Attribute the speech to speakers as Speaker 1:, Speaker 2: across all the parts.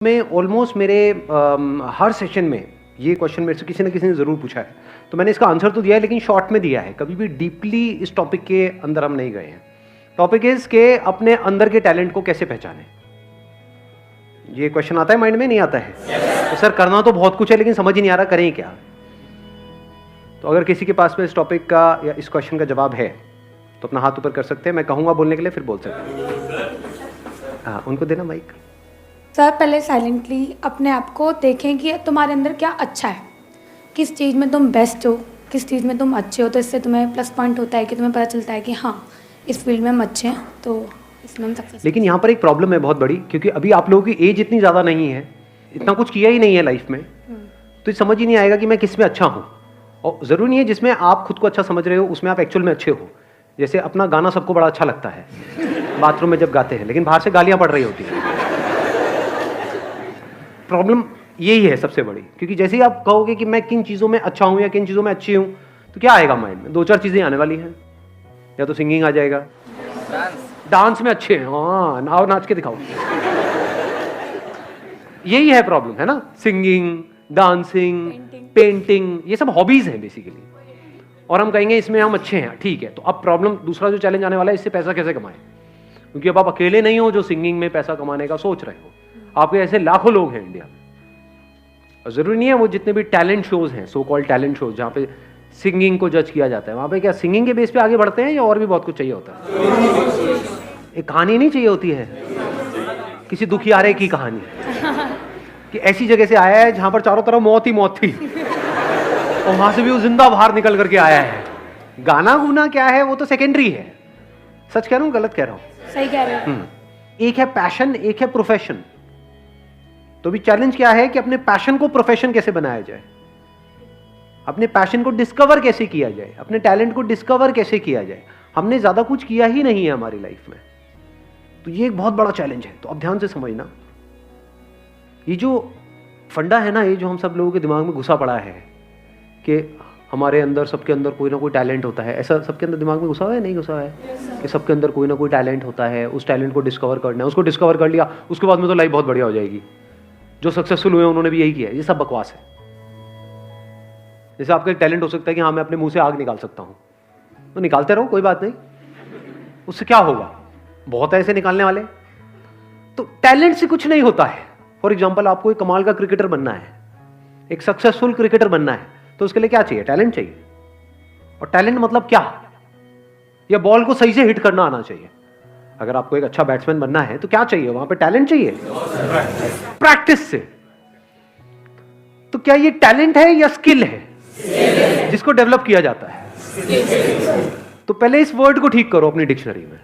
Speaker 1: में ऑलमोस्ट मेरे हर सेशन में ये क्वेश्चन मेरे से किसी न किसी ने ज़रूर पूछा है, तो मैंने इसका आंसर तो दिया है लेकिन शॉर्ट में दिया है। कभी भी डीपली इस टॉपिक के अंदर हम नहीं गए हैं। टॉपिक इज के अपने अंदर के टैलेंट को कैसे पहचानें। ये क्वेश्चन आता है माइंड में, नहीं आता है? तो सर करना तो बहुत कुछ है लेकिन समझ ही नहीं आ रहा करें क्या। तो अगर किसी के पास में इस टॉपिक का या इस क्वेश्चन का जवाब है तो अपना हाथ ऊपर कर सकते हैं। मैं कहूँगा बोलने के लिए, फिर बोल सकते हैं। हाँ, उनको देना माइक।
Speaker 2: सर पहले साइलेंटली अपने आप को देखें कि तुम्हारे अंदर क्या अच्छा है, किस चीज़ में तुम बेस्ट हो, किस चीज़ में तुम अच्छे हो। तो इससे तुम्हें प्लस पॉइंट होता है कि तुम्हें पता चलता है कि हाँ इस फील्ड में हम अच्छे हैं, तो इसमें हम सक्सेस।
Speaker 1: लेकिन यहाँ पर एक प्रॉब्लम है बहुत बड़ी, क्योंकि अभी आप लोगों की एज इतनी ज़्यादा नहीं है, इतना कुछ किया ही नहीं है लाइफ में, तो समझ ही नहीं आएगा कि मैं किस में अच्छा हूँ। और ज़रूरी नहीं है जिसमें आप खुद को अच्छा समझ रहे हो उसमें आप एक्चुअल में अच्छे हो। जैसे अपना गाना सबको बड़ा अच्छा लगता है बाथरूम में जब गाते हैं, लेकिन बाहर से गालियाँ पड़ रही होती हैं। प्रॉब्लम यही है सबसे बड़ी, क्योंकि जैसे ही आप कहोगे कि मैं किन चीज़ों में अच्छा हूँ या किन चीज़ों में अच्छी हूँ, तो क्या आएगा माइंड में? दो चार चीज़ें आने वाली हैं। या तो सिंगिंग आ जाएगा, डांस में अच्छे हैं, हाँ नाव नाच के दिखाओ। यही है प्रॉब्लम, है ना? सिंगिंग, डांसिंग, पेंटिंग, ये सब हॉबीज हैं बेसिकली, और हम कहेंगे इसमें हम अच्छे हैं। ठीक है, तो अब प्रॉब्लम दूसरा जो चैलेंज आने वाला है, इससे पैसा कैसे कमाएं? क्योंकि अब आप अकेले नहीं हो जो सिंगिंग में पैसा कमाने का सोच रहे हो, आपके ऐसे लाखों लोग हैं इंडिया में। और जरूरी नहीं है वो जितने भी टैलेंट शोज हैं, सो कॉल्ड टैलेंट शोज, जहाँ पे सिंगिंग को जज किया जाता है, वहाँ पे क्या सिंगिंग के बेस पे आगे बढ़ते हैं या और भी बहुत कुछ चाहिए होता है? एक कहानी नहीं चाहिए होती है, किसी दुखियारे की कहानी कि ऐसी जगह से आया है जहाँ पर चारों तरफ मौत ही मौत थी और वहां से भी वो जिंदा बाहर निकल करके आया है। गाना गुना क्या है वो तो सेकेंडरी है। सच कह रहा हूँ गलत कह रहा हूँ?
Speaker 2: सही कह रहे हो।
Speaker 1: एक है पैशन, एक है प्रोफेशन। तो भी चैलेंज क्या है कि अपने पैशन को प्रोफेशन कैसे बनाया जाए, अपने पैशन को डिस्कवर कैसे किया जाए, अपने टैलेंट को डिस्कवर कैसे किया जाए। हमने ज्यादा कुछ किया ही नहीं है हमारी लाइफ में, तो ये एक बहुत बड़ा चैलेंज है। तो अब ध्यान से समझना, ये जो फंडा है ना, ये जो हम सब लोगों के दिमाग में घुसा पड़ा है कि हमारे अंदर, सबके अंदर कोई ना कोई टैलेंट होता है। ऐसा सबके अंदर दिमाग में घुसा हुआ है, नहीं घुसा हुआ है? कि सबके अंदर कोई ना कोई टैलेंट होता है, उस टैलेंट को डिस्कवर करना है। उसको डिस्कवर कर लिया, उसके बाद में तो लाइफ बहुत बढ़िया हो जाएगी। जो सक्सेसफुल हुए उन्होंने भी यही किया है। ये सब बकवास है। जैसे आपका एक टैलेंट हो सकता है कि हाँ मैं अपने मुंह से आग निकाल सकता हूं, तो निकालते रहो, कोई बात नहीं, उससे क्या होगा? बहुत ऐसे निकालने वाले। तो टैलेंट से कुछ नहीं होता है। फॉर एग्जाम्पल, आपको एक कमाल का क्रिकेटर बनना है, एक सक्सेसफुल क्रिकेटर बनना है, तो उसके लिए क्या चाहिए? टैलेंट चाहिए। और टैलेंट मतलब क्या? या बॉल को सही से हिट करना आना चाहिए। अगर आपको एक अच्छा बैट्समैन बनना है तो क्या चाहिए? वहां पे टैलेंट चाहिए, प्रैक्टिस से। तो क्या ये टैलेंट है या स्किल है जिसको डेवलप किया जाता है? तो पहले इस वर्ड को ठीक करो अपनी डिक्शनरी में।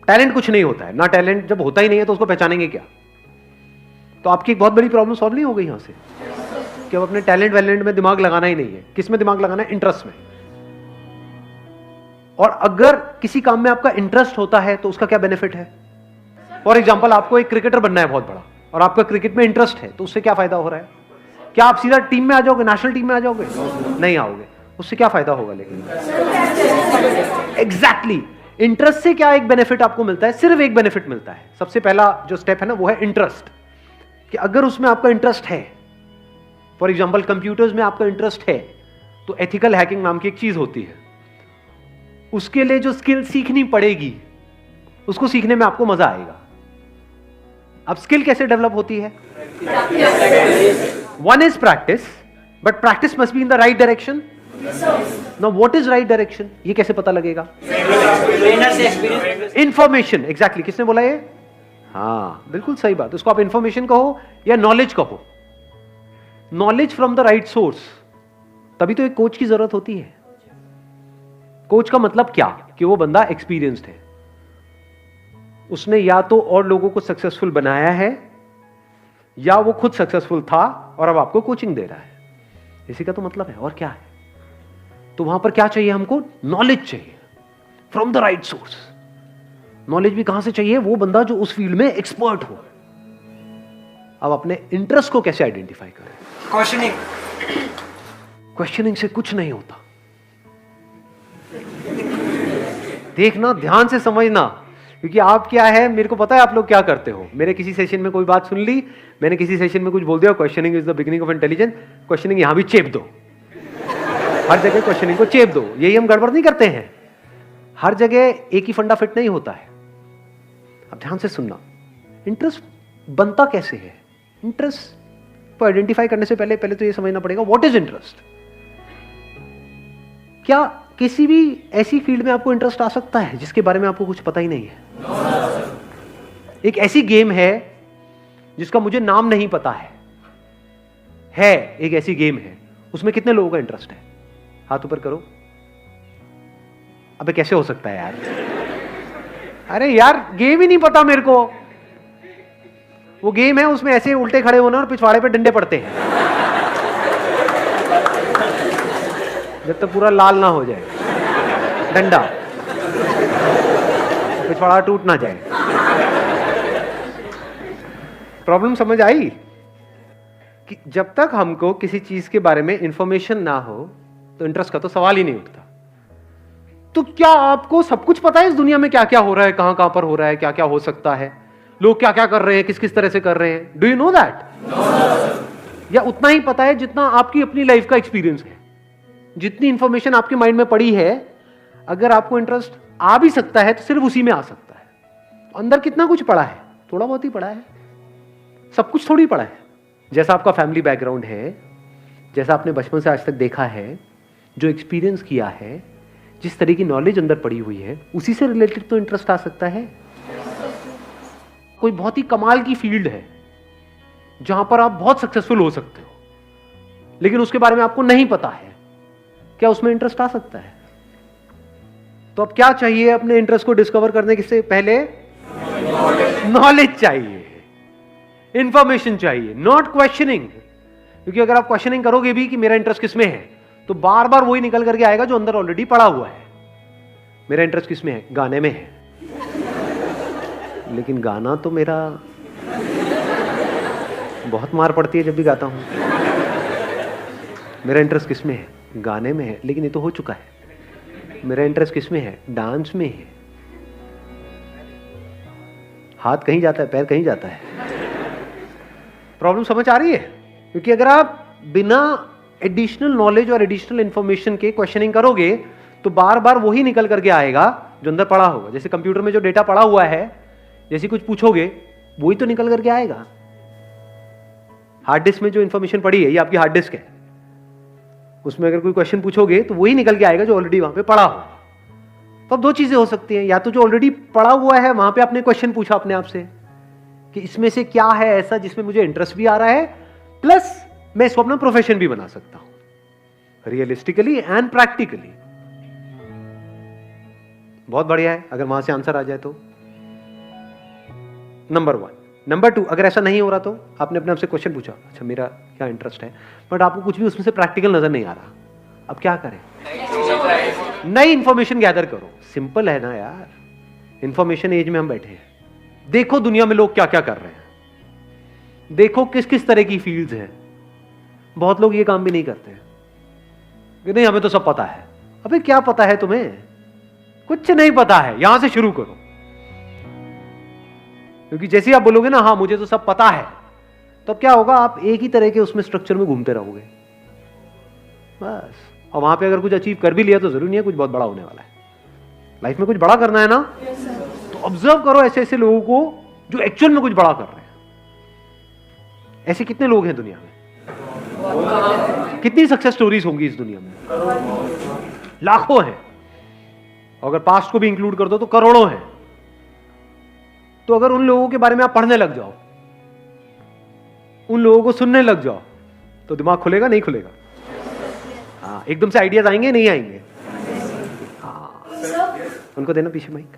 Speaker 1: टैलेंट कुछ नहीं होता है ना। टैलेंट जब होता ही नहीं है तो उसको पहचानेंगे क्या? तो आपकी एक बहुत बड़ी प्रॉब्लम सॉल्व नहीं हो गई यहां से कि अब अपने टैलेंट वैलेंट में दिमाग लगाना ही नहीं है। किस में दिमाग लगाना है? इंटरेस्ट में। और अगर किसी काम में आपका इंटरेस्ट होता है तो उसका क्या बेनिफिट है? फॉर एग्जांपल, आपको एक क्रिकेटर बनना है बहुत बड़ा, और आपका क्रिकेट में इंटरेस्ट है, तो उससे क्या फायदा हो रहा है? क्या आप सीधा टीम में आ जाओगे, नेशनल टीम में आ जाओगे? नहीं आओगे। उससे क्या फायदा होगा? लेकिन एग्जैक्टली इंटरेस्ट से क्या एक बेनिफिट आपको मिलता है? सिर्फ एक बेनिफिट मिलता है। सबसे पहला जो स्टेप है ना, वो है इंटरेस्ट। कि अगर उसमें आपका इंटरेस्ट है, फॉर एग्जाम्पल कंप्यूटर्स में आपका इंटरेस्ट है, तो एथिकल हैकिंग नाम की एक चीज होती है, उसके लिए जो स्किल सीखनी पड़ेगी, उसको सीखने में आपको मजा आएगा। अब स्किल कैसे डेवलप होती है? One is practice, but practice must be in the right direction. Now what is right direction? ये कैसे पता लगेगा? इंफॉर्मेशन। एग्जैक्टली, किसने बोला ये? हाँ बिल्कुल सही बात। उसको आप इंफॉर्मेशन कहो या नॉलेज कहो, knowledge from the right source. तभी तो एक कोच की जरूरत होती है। कोच का मतलब क्या? कि वो बंदा एक्सपीरियंस्ड है, उसने या तो और लोगों को सक्सेसफुल बनाया है, या वो खुद सक्सेसफुल था और अब आपको कोचिंग दे रहा है। इसी का तो मतलब है, और क्या है? तो वहां पर क्या चाहिए हमको? नॉलेज चाहिए from the right source. Knowledge भी कहां से चाहिए? वो बंदा जो उस फील्ड में एक्सपर्ट हो। अब अपने इंटरेस्ट को कैसे आइडेंटिफाई करें? क्वेश्चनिंग से कुछ नहीं होता। देखना, ध्यान से समझना, क्योंकि आप क्या है, मेरे को पता है आप लोग क्या करते हो। मेरे किसी सेशन में कोई बात सुन ली, मैंने किसी सेशन में कुछ बोल दिया, questioning is the beginning of intelligence, questioning यहां भी चेप दो, हर जगह क्वेश्चनिंग को चेप दो। यही हम गड़बड़ नहीं करते हैं, हर जगह एक ही फंडा फिट नहीं होता है। अब ध्यान से सुनना, इंटरेस्ट बनता कैसे है। इंटरेस्ट को आइडेंटिफाई करने से पहले तो ये समझना पड़ेगा व्हाट इज इंटरेस्ट। क्या किसी भी ऐसी फील्ड में आपको इंटरेस्ट आ सकता है जिसके बारे में आपको कुछ पता ही नहीं है? एक ऐसी गेम है जिसका मुझे नाम नहीं पता है एक ऐसी गेम है, उसमें कितने लोगों का इंटरेस्ट है? हाथ ऊपर करो। अबे कैसे हो सकता है यार? अरे यार गेम ही नहीं पता मेरे को। वो गेम है, उसमें ऐसे उल्टे खड़े होना और पिछवाड़े पे डंडे पड़ते हैं जब तक पूरा लाल ना हो जाए डंडा, पिछवाड़ा टूट ना जाए। प्रॉब्लम समझ आई? कि जब तक हमको किसी चीज के बारे में इंफॉर्मेशन ना हो तो इंटरेस्ट का तो सवाल ही नहीं उठता। तो क्या आपको सब कुछ पता है इस दुनिया में क्या क्या हो रहा है, कहां कहां पर हो रहा है, क्या क्या हो सकता है, लोग क्या क्या कर रहे हैं, किस किस तरह से कर रहे हैं? Do you know that? या उतना ही पता है जितना आपकी अपनी लाइफ का एक्सपीरियंस है? जितनी इंफॉर्मेशन आपके माइंड में पड़ी है, अगर आपको इंटरेस्ट आ भी सकता है तो सिर्फ उसी में आ सकता है। अंदर कितना कुछ पड़ा है? थोड़ा बहुत ही पड़ा है, सब कुछ थोड़ी पड़ा है। जैसा आपका फैमिली बैकग्राउंड है, जैसा आपने बचपन से आज तक देखा है, जो एक्सपीरियंस किया है, जिस तरह की नॉलेज अंदर पड़ी हुई है, उसी से रिलेटेड तो इंटरेस्ट आ सकता है। कोई बहुत ही कमाल की फील्ड है जहां पर आप बहुत सक्सेसफुल हो सकते हो, लेकिन उसके बारे में आपको नहीं पता है, क्या उसमें इंटरेस्ट आ सकता है? तो अब क्या चाहिए अपने इंटरेस्ट को डिस्कवर करने से पहले? नॉलेज चाहिए, इंफॉर्मेशन चाहिए, नॉट क्वेश्चनिंग। क्योंकि अगर आप क्वेश्चनिंग करोगे भी कि मेरा इंटरेस्ट किसमें है, तो बार बार वही निकल करके आएगा जो अंदर ऑलरेडी पड़ा हुआ है। मेरा इंटरेस्ट किसमें है? गाने में है। लेकिन गाना तो मेरा बहुत मार पड़ती है जब भी गाता हूं। मेरा इंटरेस्ट किसमें है? गाने में है, लेकिन ये तो हो चुका है। मेरा इंटरेस्ट किसमें है? डांस में है। हाथ कहीं जाता है, पैर कहीं जाता है। प्रॉब्लम समझ आ रही है? क्योंकि अगर आप बिना एडिशनल नॉलेज और एडिशनल इंफॉर्मेशन के क्वेश्चनिंग करोगे तो बार बार वही निकल करके आएगा जो अंदर पड़ा होगा। जैसे कंप्यूटर में जो डेटा पड़ा हुआ है, जैसे कुछ पूछोगे वही तो निकल करके आएगा। हार्ड डिस्क में जो इंफॉर्मेशन पड़ी है, ये आपकी हार्ड डिस्क है, उसमें अगर कोई क्वेश्चन पूछोगे तो वही निकल के आएगा जो ऑलरेडी वहां पे पड़ा हो। तो अब दो चीजें हो सकती हैं, या तो जो ऑलरेडी पड़ा हुआ है वहां पे आपने क्वेश्चन पूछा अपने आप से कि इसमें से क्या है ऐसा जिसमें मुझे इंटरेस्ट भी आ रहा है, प्लस मैं इसको अपना प्रोफेशन भी बना सकता हूं, रियलिस्टिकली एंड प्रैक्टिकली। बहुत बढ़िया है अगर वहां से आंसर आ जाए तो। नंबर 1। नंबर 2, अगर ऐसा नहीं हो रहा तो आपने अपने आप से क्वेश्चन पूछा, अच्छा मेरा क्या इंटरेस्ट है, बट आपको कुछ भी उसमें से प्रैक्टिकल नजर नहीं आ रहा, अब क्या करें? नई इंफॉर्मेशन गैदर करो। सिंपल है ना यार, इंफॉर्मेशन एज में हम बैठे हैं। देखो दुनिया में लोग क्या क्या कर रहे हैं, देखो किस किस तरह की फील्ड्स हैं। बहुत लोग ये काम भी नहीं करते कि नहीं हमें तो सब पता है। अबे क्या पता है तुम्हें? कुछ नहीं पता है। यहां से शुरू करो, क्योंकि जैसे ही आप बोलोगे ना हाँ मुझे तो सब पता है, तो क्या होगा? आप एक ही तरह के उसमें स्ट्रक्चर में घूमते रहोगे बस। और वहां पे अगर कुछ अचीव कर भी लिया तो जरूरी नहीं है कुछ बहुत बड़ा होने वाला है। लाइफ में कुछ बड़ा करना है ना, तो ऑब्जर्व करो ऐसे ऐसे लोगों को जो एक्चुअल में कुछ बड़ा कर रहे हैं। ऐसे कितने लोग हैं दुनिया में? कितनी सक्सेस स्टोरीज होंगी इस दुनिया में? लाखों हैं। अगर पास्ट को भी इंक्लूड कर दो तो करोड़ों हैं। तो अगर उन लोगों के बारे में आप पढ़ने लग जाओ, उन लोगों को सुनने लग जाओ, तो दिमाग खुलेगा नहीं खुलेगा? हाँ, एकदम से आइडियाज आएंगे नहीं आएंगे? हाँ, उनको देना पीछे माइक।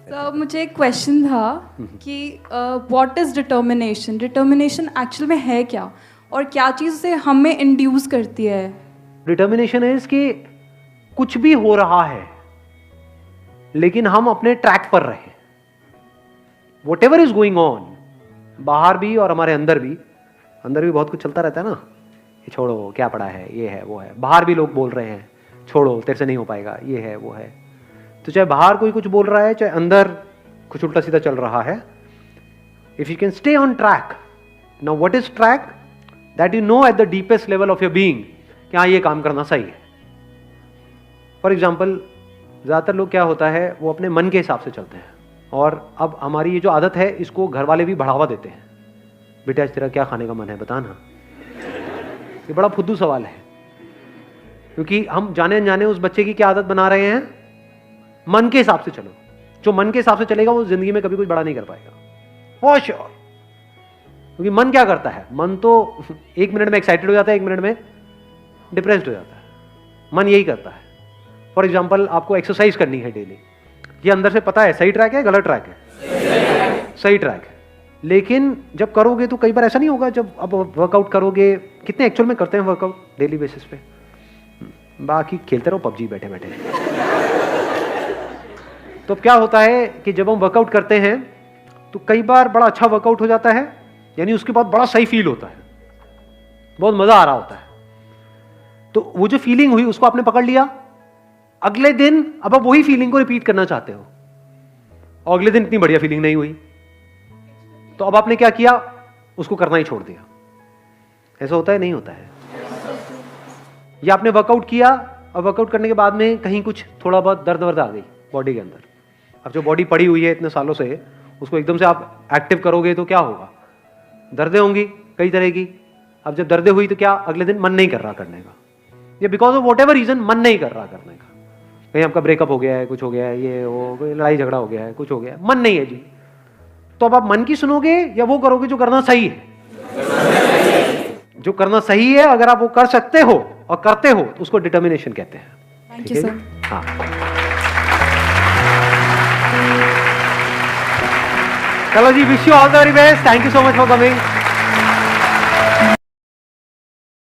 Speaker 3: तो मुझे एक क्वेश्चन था कि what is determination? Determination actual में है क्या, और क्या चीज़ से हमें इंड्यूस करती है?
Speaker 1: डिटर्मिनेशन है कि कुछ भी हो रहा है लेकिन हम अपने ट्रैक पर रहे। What ever is going on, बाहर भी और हमारे अंदर भी बहुत कुछ चलता रहता है ना। ये छोड़ो क्या पड़ा है, ये है वो है। बाहर भी लोग बोल रहे हैं छोड़ो तेरे से नहीं हो पाएगा, ये है वो है। तो चाहे बाहर कोई कुछ बोल रहा है, चाहे अंदर कुछ उल्टा सीधा चल रहा है, if you can stay on track, now what is track, that you know at the deepest level of your being कि हाँ ये काम करना सही है। फॉर एग्जाम्पल, ज़्यादातर लोग क्या होता है वो अपने मन के हिसाब से चलते हैं, और अब हमारी ये जो आदत है इसको घर वाले भी बढ़ावा देते हैं, बेटा आज तेरा क्या खाने का मन है बता ना। ये बड़ा फुद्दू सवाल है, क्योंकि हम जाने अनजाने उस बच्चे की क्या आदत बना रहे हैं, मन के हिसाब से चलो। जो मन के हिसाब से चलेगा वो जिंदगी में कभी कुछ बड़ा नहीं कर पाएगा, फॉर श्योर। क्योंकि मन क्या करता है, मन तो 1 मिनट में एक्साइटेड हो जाता है, 1 मिनट में डिप्रेस्ड हो जाता है, मन यही करता है। फॉर एग्जाम्पल, आपको एक्सरसाइज करनी है डेली, ये अंदर से पता है सही ट्रैक है गलत ट्रैक है, सही ट्रैक है, लेकिन जब करोगे तो कई बार ऐसा नहीं होगा, जब अब वर्कआउट करोगे, कितने एक्चुअल में करते हैं वर्कआउट डेली बेसिस पे, बाकी खेलते रहो पबजी बैठे बैठे। तो क्या होता है कि जब हम वर्कआउट करते हैं तो कई बार बड़ा अच्छा वर्कआउट हो जाता है, यानी उसके बाद बड़ा सही फील होता है, बहुत मजा आ रहा होता है, तो वो जो फीलिंग हुई उसको आपने पकड़ लिया, अगले दिन अब आप वही फीलिंग को रिपीट करना चाहते हो, और अगले दिन इतनी बढ़िया फीलिंग नहीं हुई, तो अब आपने क्या किया, उसको करना ही छोड़ दिया। ऐसा होता है नहीं होता है? या आपने वर्कआउट किया और वर्कआउट करने के बाद में कहीं कुछ थोड़ा बहुत दर्द वर्द आ गई बॉडी के अंदर, अब जो बॉडी पड़ी हुई है इतने सालों से, उसको एकदम से आप एक्टिव करोगे तो क्या होगा, दर्दें होंगी कई तरह की। अब जब दर्दें हुई तो क्या, अगले दिन मन नहीं कर रहा करने का, या because of whatever reason मन नहीं कर रहा करने का, कहीं आपका ब्रेकअप हो गया है, कुछ हो गया है, ये वो कोई लड़ाई झगड़ा हो गया है, कुछ हो गया है, मन नहीं है जी, तो अब आप मन की सुनोगे या वो करोगे जो करना सही है? जो करना सही है, अगर आप वो कर सकते हो और करते हो तो उसको डिटर्मिनेशन कहते हैं।
Speaker 3: Thank you sir.
Speaker 1: हाँ, चलो जी, wish you all the very best, thank you so much for coming.